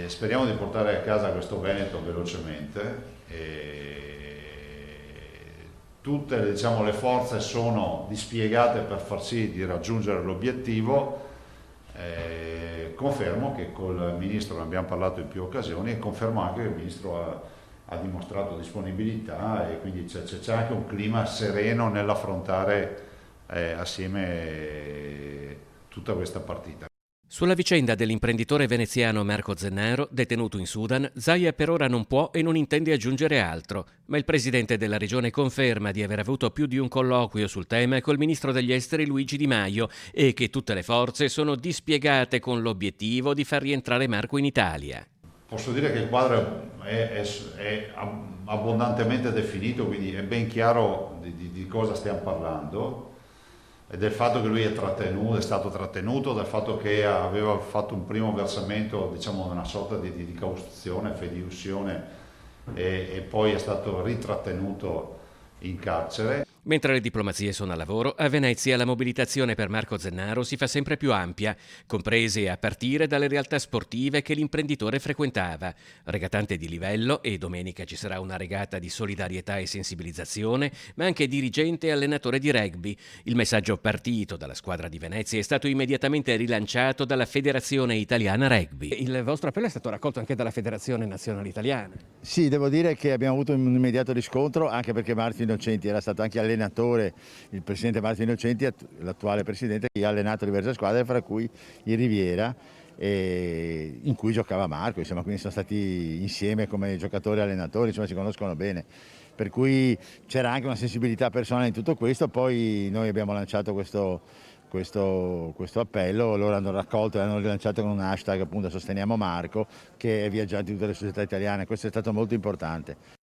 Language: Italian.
Speriamo di portare a casa questo Veneto velocemente. Tutte, diciamo, le forze sono dispiegate per far sì di raggiungere l'obiettivo. Confermo che col Ministro ne abbiamo parlato in più occasioni e confermo anche che il Ministro ha dimostrato disponibilità e quindi c'è anche un clima sereno nell'affrontare assieme tutta questa partita. Sulla vicenda dell'imprenditore veneziano Marco Zennaro, detenuto in Sudan, Zaia per ora non può e non intende aggiungere altro, ma il presidente della regione conferma di aver avuto più di un colloquio sul tema col ministro degli esteri Luigi Di Maio e che tutte le forze sono dispiegate con l'obiettivo di far rientrare Marco in Italia. Posso dire che il quadro è abbondantemente definito, quindi è ben chiaro di cosa stiamo parlando e del fatto che lui è stato trattenuto, del fatto che aveva fatto un primo versamento, diciamo una sorta di cauzione, fideiussione e poi è stato ritrattenuto in carcere. Mentre le diplomazie sono a lavoro, a Venezia la mobilitazione per Marco Zennaro si fa sempre più ampia, comprese a partire dalle realtà sportive che l'imprenditore frequentava. Regatante di livello e domenica ci sarà una regata di solidarietà e sensibilizzazione, ma anche dirigente e allenatore di rugby. Il messaggio partito dalla squadra di Venezia è stato immediatamente rilanciato dalla Federazione Italiana Rugby. Il vostro appello è stato raccolto anche dalla Federazione Nazionale Italiana. Sì, devo dire che abbiamo avuto un immediato riscontro, anche perché Marzio Innocenti era stato anche allenatore, il presidente Marzio Innocenti, l'attuale presidente, che ha allenato diverse squadre, fra cui il Riviera, in cui giocava Marco, insomma, quindi sono stati insieme come giocatori e allenatori, insomma, si conoscono bene. Per cui c'era anche una sensibilità personale in tutto questo, poi noi abbiamo lanciato questo appello, loro hanno raccolto e hanno rilanciato con un hashtag, appunto, Sosteniamo Marco, che è viaggiato in tutte le società italiane. Questo è stato molto importante.